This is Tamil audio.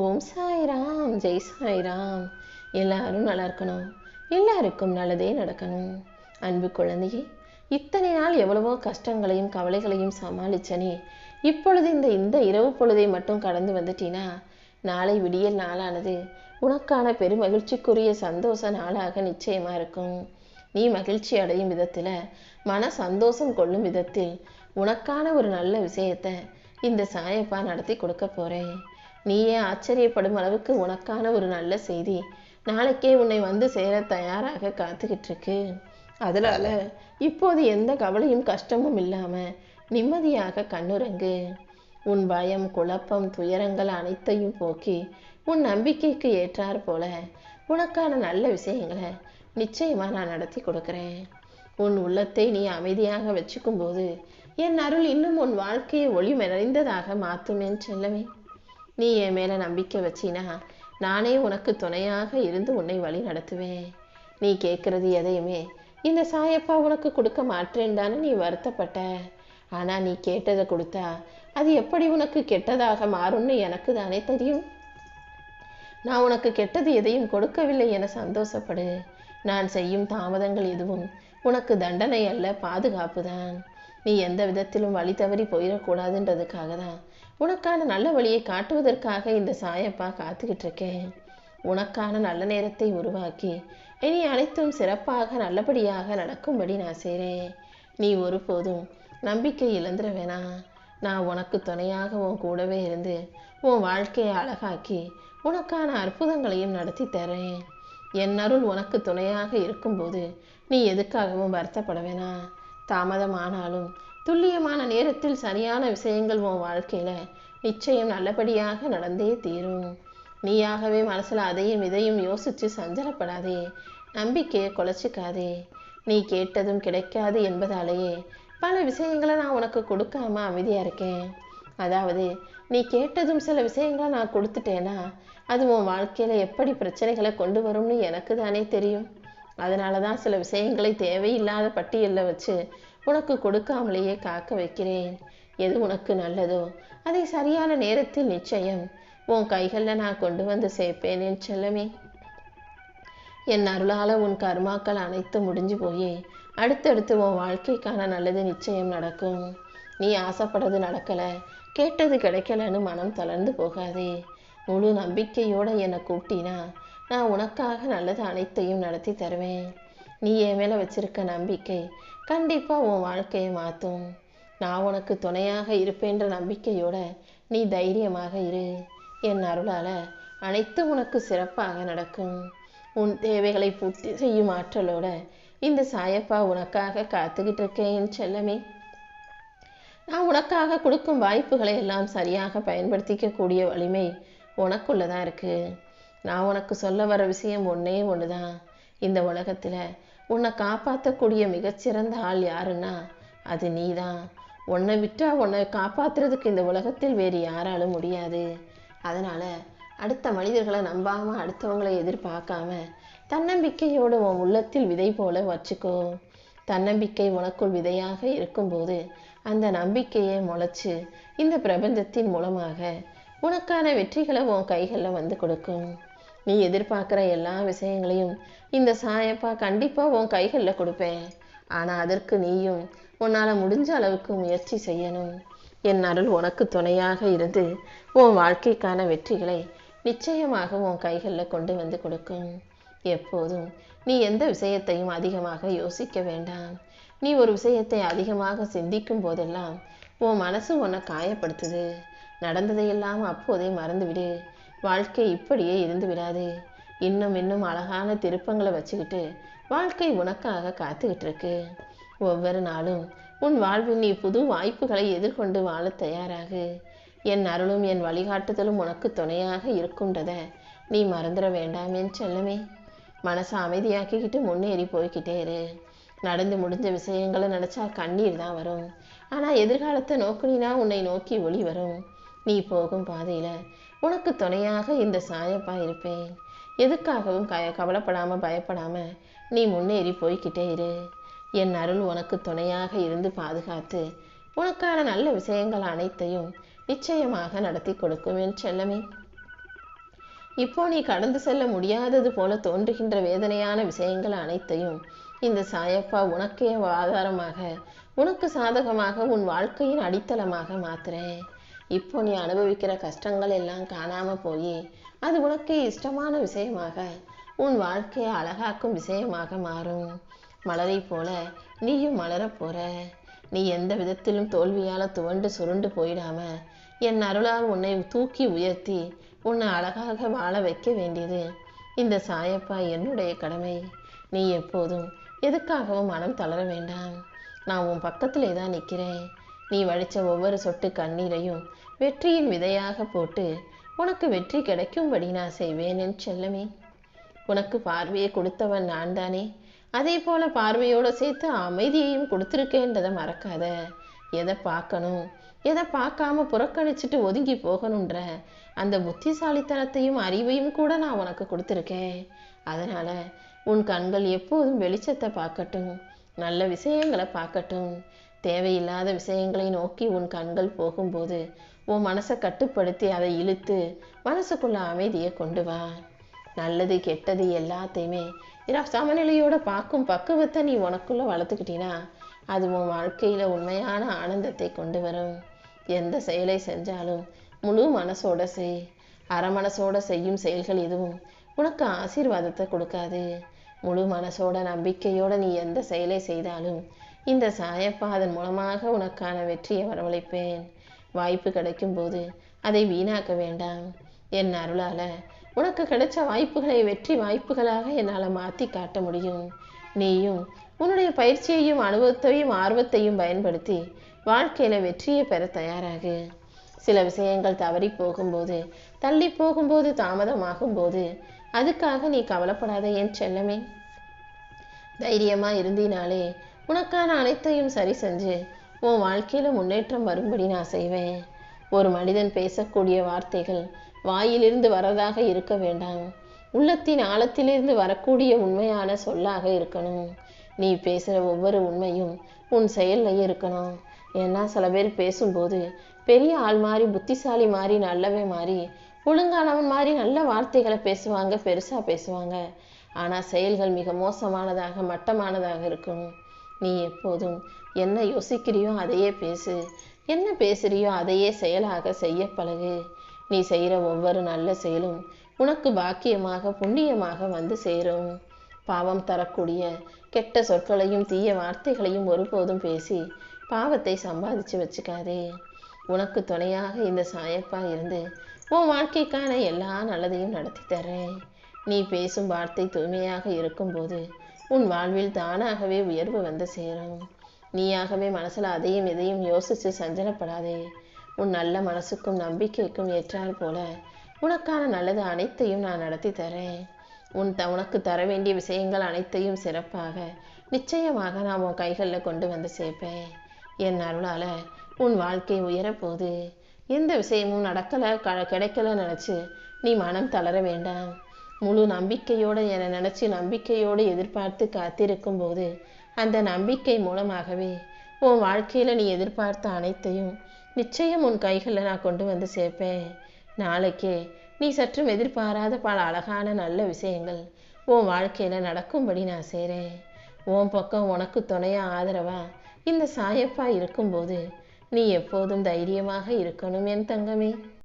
ஓம் சாய்ராம், ஜெய் சாய்ராம். எல்லாரும் நல்லா இருக்கணும், எல்லாருக்கும் நல்லதே நடக்கணும். அன்பு குழந்தையே, இத்தனை நாள் எவ்வளவோ கஷ்டங்களையும் கவலைகளையும் சமாளிச்சனே, இப்பொழுது இந்த இரவு பொழுதை மட்டும் கடந்து வந்துட்டினா, நாளை விடியல் நாளானது உனக்கான பெருமகிழ்ச்சிக்குரிய சந்தோஷ நாளாக நிச்சயமா இருக்கும். நீ மகிழ்ச்சி அடையும் விதத்துல, மன சந்தோஷம் கொள்ளும் விதத்தில் உனக்கான ஒரு நல்ல விஷயத்த இந்த சாயப்பா நடத்தி கொடுக்க போறேன். நீயே ஆச்சரியப்படும் அளவுக்கு உனக்கான ஒரு நல்ல செய்தி நாளைக்கே உன்னை வந்து சேர தயாராக காத்துக்கிட்டு இருக்கு. அதனால இப்போது எந்த கவலையும் கஷ்டமும் இல்லாம நிம்மதியாக கண்ணுறங்கு. உன் பயம், குழப்பம், துயரங்கள் அனைத்தையும் போக்கி உன் நம்பிக்கைக்கு ஏற்றார் போல உனக்கான நல்ல விஷயங்களை நிச்சயமா நான் நடத்தி கொடுக்கிறேன். உன் உள்ளத்தை நீ அமைதியாக வச்சுக்கும் போது என் அருள் இன்னும் உன் வாழ்க்கையை ஒளி நிறைந்ததாக மாற்றுமேன்னு செல்லவே. நீ என் மேல நம்பிக்கை வச்சினா நானே உனக்கு துணையாக இருந்து உன்னை வழி நடத்துவேன். நீ கேட்கறது எதையுமே இந்த சாயப்பா உனக்கு கொடுக்க மாட்டேன்டான்னு நீ வருத்தப்பட்ட. ஆனா நீ கேட்டதை கொடுத்தா அது எப்படி உனக்கு கெட்டதாக மாறும்னு எனக்கு தானே தெரியும். நான் உனக்கு கெட்டது எதையும் கொடுக்கவில்லை என சந்தோஷப்படு. நான் செய்யும் தாமதங்கள் எதுவும் உனக்கு தண்டனை அல்ல, பாதுகாப்பு தான். நீ எந்த விதத்திலும் வழி தவறி போயிடக்கூடாதுன்றதுக்காக தான், உனக்கான நல்ல வழியை காட்டுவதற்காக இந்த சாயப்பா காத்துக்கிட்டு இருக்கேன். உனக்கான நல்ல நேரத்தை உருவாக்கி இனி அனைத்தும் சிறப்பாக நல்லபடியாக நடக்கும்படி நான் செய்கிறேன். நீ ஒருபோதும் நம்பிக்கை இழந்துட வேணாம். நான் உனக்கு துணையாக உன் கூடவே இருந்து உன் வாழ்க்கையை அழகாக்கி உனக்கான அற்புதங்களையும் நடத்தி தரேன். என் அருள் உனக்கு துணையாக இருக்கும்போது நீ எதுக்காகவும் வருத்தப்பட வேணாம். தாமதமானாலும் துல்லியமான நேரத்தில் சரியான விஷயங்கள் உன் வாழ்க்கையில நிச்சயம் நல்லபடியாக நடந்தே தீரும். நீயாகவே மனசுல அதையும் இதையும் யோசிச்சு சஞ்சலப்படாதே, நம்பிக்கையை குலைச்சிக்காதே. நீ கேட்டதும் கிடைக்காது என்பதாலேயே பல விஷயங்களை நான் உனக்கு கொடுக்காம அமைதியா இருக்கேன். அதாவது நீ கேட்டதும் சில விஷயங்களை நான் கொடுத்துட்டேன்னா அது உன் வாழ்க்கையில எப்படி பிரச்சனைகளை கொண்டு வரும்னு எனக்கு தானே தெரியும். அதனாலதான் சில விஷயங்களை தேவையில்லாத பட்டியலில் வச்சு உனக்கு கொடுக்காமலேயே காக்க வைக்கிறேன். எது உனக்கு நல்லதோ அதை சரியான நேரத்தில் நிச்சயம் உன் கைகளில் நான் கொண்டு வந்து சேர்ப்பேனேன் செல்லமே. என் அருளால உன் கர்மாக்கள் அனைத்தும் முடிஞ்சு போய் அடுத்தடுத்து உன் வாழ்க்கைக்கான நல்லது நிச்சயம் நடக்கும். நீ ஆசைப்படுறது நடக்கலை, கேட்டது கிடைக்கலன்னு மனம் தளர்ந்து போகாதே. முழு நம்பிக்கையோட என்னை கூப்பிட்டினா நான் உனக்காக நல்லது அனைத்தையும் நடத்தி தருவேன். நீ என் மேலே வச்சிருக்க நம்பிக்கை கண்டிப்பாக உன் வாழ்க்கையை மாற்றும். நான் உனக்கு துணையாக இருப்பேன்ற நம்பிக்கையோட நீ தைரியமாக இரு. என் அருளால் அனைத்தும் உனக்கு சிறப்பாக நடக்கும். உன் தேவைகளை பூர்த்தி செய்யும் ஆற்றலோட இந்த சாயப்பா உனக்காக காத்துக்கிட்டு இருக்கேன் செல்லமே. நான் உனக்காக கொடுக்கும் வாய்ப்புகளை எல்லாம் சரியாக பயன்படுத்திக்கக்கூடிய வலிமை உனக்குள்ளதான் இருக்கு. நான் உனக்கு சொல்ல வர விஷயம் ஒன்னே ஒண்ணுதான். இந்த உலகத்துல உன்னை காப்பாற்றக்கூடிய மிகச்சிறந்த ஆள் யாருன்னா அது நீதான். உன்னை விட்டா உன்னை காப்பாத்துறதுக்கு இந்த உலகத்தில் வேறு யாராலும் முடியாது. அதனால அடுத்த மனிதர்களை நம்பாம அடுத்தவங்களை எதிர்பார்க்காம தன்னம்பிக்கையோடு உன் உள்ளத்தில் விதை போல வச்சுக்கோ. தன்னம்பிக்கை உனக்குள் விதையாக இருக்கும்போது அந்த நம்பிக்கையை முளைச்சு இந்த பிரபஞ்சத்தின் மூலமாக உனக்கான வெற்றிகளை உன் கைகளில் வந்து கொடுக்கும். நீ எதிர்பார்க்குற எல்லா விஷயங்களையும் இந்த சாயப்பா கண்டிப்பாக உன் கைகளில் கொடுப்பேன். ஆனால் அதற்கு நீயும் உன்னால் முடிஞ்ச அளவுக்கு முயற்சி செய்யணும். என் அருள் உனக்கு துணையாக இருந்து உன் வாழ்க்கைக்கான வெற்றிகளை நிச்சயமாக உன் கைகளில் கொண்டு வந்து கொடுக்கும். எப்போதும் நீ எந்த விஷயத்தையும் அதிகமாக யோசிக்க வேண்டாம். நீ ஒரு விஷயத்தை அதிகமாக சிந்திக்கும் போதெல்லாம் உன் மனசு உன்னை காயப்படுத்துது. நடந்ததையெல்லாம் அப்போதே மறந்துவிடு. வாழ்க்கை இப்படியே இருந்து விடாது. இன்னும் இன்னும் அழகான திருப்பங்களை வச்சுக்கிட்டு வாழ்க்கை உனக்காக காத்துக்கிட்டு இருக்கு. ஒவ்வொரு நாளும் உன் வாழ்வில் நீ புது வாய்ப்புகளை எதிர்கொண்டு வாழ தயாராகு. என் அருளும் என் வழிகாட்டுதலும் உனக்கு துணையாக இருக்கும்ன்றத நீ மறந்துட வேண்டாம் என் செல்லமே. மனசை அமைதியாக்கிக்கிட்டு முன்னேறி போய்கிட்டே இரு. நடந்து முடிஞ்ச விஷயங்களை நினைச்சா கண்ணீர் தான் வரும். ஆனா எதிர்காலத்தை நோக்கினா உன்னை நோக்கி ஒளி வரும். நீ போகும் பாதையில உனக்கு துணையாக இந்த சாயப்பா இருப்பேன். எதுக்காகவும் கவலைப்படாம பயப்படாம நீ முன்னேறி போய்கிட்டே இரு. என் அருள் உனக்கு துணையாக இருந்து பாதுகாத்து உனக்கான நல்ல விஷயங்கள் அனைத்தையும் நிச்சயமாக நடத்தி கொடுக்கும் என் செல்லமே. இப்போ நீ கடந்து செல்ல முடியாதது போல தோன்றுகின்ற வேதனையான விஷயங்கள் அனைத்தையும் இந்த சாயப்பா உனக்கே ஆதாரமாக, உனக்கு சாதகமாக, உன் வாழ்க்கையின் அடித்தளமாக மாத்துறேன். இப்போ நீ அனுபவிக்கிற கஷ்டங்கள் எல்லாம் காணாம போய் அது உனக்கு இஷ்டமான விஷயமாக, உன் வாழ்க்கையை அழகாக்கும் விஷயமாக மாறும். மலரை போல நீயும் மலரப் போற. நீ எந்த விதத்திலும் தோல்வியால துவண்டு சுருண்டு போயிடாம என் அருளால் உன்னை தூக்கி உயர்த்தி உன்னை அழகாக வாழ வைக்க வேண்டியது இந்த சாயப்பா என்னுடைய கடமை. நீ எப்போதும் எதுக்காகவும் மனம் தளர வேண்டாம். நான் உன் பக்கத்திலே தான் நிற்கிறேன். நீ வடித்த ஒவ்வொரு சொட்டு கண்ணீரையும் வெற்றியின் விதையாக போட்டு உனக்கு வெற்றி கிடைக்கும்படி நான் செய்வேன் என் செல்லமே. உனக்கு பார்வையை கொடுத்தவன் நான் தானே. அதே போல பார்வையோடு சேர்த்து அமைதியையும் கொடுத்துருக்கேன்றதை மறக்காத. எதை பார்க்கணும், எதை பார்க்காம புறக்கணிச்சுட்டு ஒதுங்கி போகணுன்ற அந்த புத்திசாலித்தனத்தையும் அறிவையும் கூட நான் உனக்கு கொடுத்துருக்கேன். அதனால உன் கண்கள் எப்போதும் வெளிச்சத்தை பார்க்கட்டும், நல்ல விஷயங்களை பார்க்கட்டும். தேவையில்லாத விஷயங்களை நோக்கி உன் கண்கள் போகும்போது உன் மனசை கட்டுப்படுத்தி அதை இழுத்து மனசுக்குள்ள அமைதியை கொண்டு வா. நல்லது கெட்டது எல்லாத்தையுமே சமநிலையோட பார்க்கும் பக்குவத்தை நீ உனக்குள்ள வளர்த்துக்கிட்டீன்னா அது உன் வாழ்க்கையில உண்மையான ஆனந்தத்தை கொண்டு வரும். எந்த செயலை செஞ்சாலும் முழு மனசோட செய். அரை மனசோட செய்யும் செயல்கள் எதுவும் உனக்கு ஆசீர்வாதத்தை கொடுக்காது. முழு மனசோட நம்பிக்கையோட நீ எந்த செயலை செய்தாலும் இந்த சாயப்பா அதன் மூலமாக உனக்கான வெற்றியை வரவழைப்பேன். வாய்ப்பு கிடைக்கும் போது அதை வீணாக்க வேண்டாம். என் அருளால உனக்கு கிடைச்ச வாய்ப்புகளை வெற்றி வாய்ப்புகளாக என்னால் மாற்றி காட்ட முடியும். நீயும் உன்னுடைய பயிற்சியையும் அனுபவத்தையும் ஆர்வத்தையும் பயன்படுத்தி வாழ்க்கையில வெற்றியை பெற தயாராகு. சில விஷயங்கள் தவறி போகும்போது, தள்ளி போகும்போது, தாமதமாகும் போது அதுக்காக நீ கவலைப்படாத என் செல்லமே. தைரியமா இருந்தினாலே உனக்கான அனைத்தையும் சரி செஞ்சு உன் வாழ்க்கையில முன்னேற்றம் வரும்படி நான் செய்வேன். ஒரு மனிதன் பேசக்கூடிய வார்த்தைகள் வாயிலிருந்து வரதாக இருக்க வேண்டாம், உள்ளத்தின் ஆழத்திலிருந்து வரக்கூடிய உண்மையான சொல்லாக இருக்கணும். நீ பேசுகிற ஒவ்வொரு உண்மையும் உன் செயல்லையும் இருக்கணும். ஏன்னா சில பேர் பேசும்போது பெரிய ஆள் மாதிரி, புத்திசாலி மாதிரி, நல்லவன் மாதிரி, ஒழுங்கானவன் மாதிரி நல்ல வார்த்தைகளை பேசுவாங்க, பெருசாக பேசுவாங்க. ஆனால் செயல்கள் மிக மோசமானதாக, மட்டமானதாக இருக்கணும். நீ எப்போதும் என்ன யோசிக்கிறியோ அதையே பேசு, என்ன பேசுறியோ அதையே செயலாக செய்ய பழகு. நீ செய்கிற ஒவ்வொரு நல்ல செயலும் உனக்கு பாக்கியமாக, புண்ணியமாக வந்து சேரும். பாவம் தரக்கூடிய கெட்ட சொற்களையும் தீய வார்த்தைகளையும் ஒருபோதும் பேசி பாவத்தை சம்பாதிச்சு வச்சுக்காதே. உனக்கு துணையாக இந்த சாயப்பா இருந்து உன் வாழ்க்கைக்கான எல்லா நல்லதையும் நடத்தி தர்றேன். நீ பேசும் வார்த்தை தூய்மையாக இருக்கும்போது உன் வாழ்வில் தானாகவே உயர்வு வந்து சேரும். நீயாகவே மனசுல அதையும் இதையும் யோசிச்சு சஞ்சலப்படாதே. உன் நல்ல மனசுக்கும் நம்பிக்கைக்கும் ஏற்றார் போல உனக்கான நல்லது அனைத்தையும் நான் நடத்தி தரேன். உனக்கு தர வேண்டிய விஷயங்கள் அனைத்தையும் சிறப்பாக நிச்சயமாக நான் உன் கைகளில் கொண்டு வந்து சேர்ப்பேன். என் அருளால உன் வாழ்க்கை உயரப்போகுது. எந்த விஷயமும் நடக்கலை கிடைக்கல நினச்சி நீ மனம் தளர வேண்டாம். முழு நம்பிக்கையோடு என்னை நினச்சி நம்பிக்கையோடு எதிர்பார்த்து காத்திருக்கும் போது அந்த நம்பிக்கை மூலமாகவே உன் வாழ்க்கையில் நீ எதிர்பார்த்த அனைத்தையும் நிச்சயம் உன் கைகளில் நான் கொண்டு வந்து சேர்ப்பேன். நாளைக்கே நீ சற்றும் எதிர்பாராத பல அழகான நல்ல விஷயங்கள் உன் வாழ்க்கையில் நடக்கும்படி நான் செய்கிறேன். உன் பக்கம் உனக்கு துணையாக ஆதரவா இந்த சாயப்பா இருக்கும்போது நீ எப்போதும் தைரியமாக இருக்கணும் என் தங்கமே.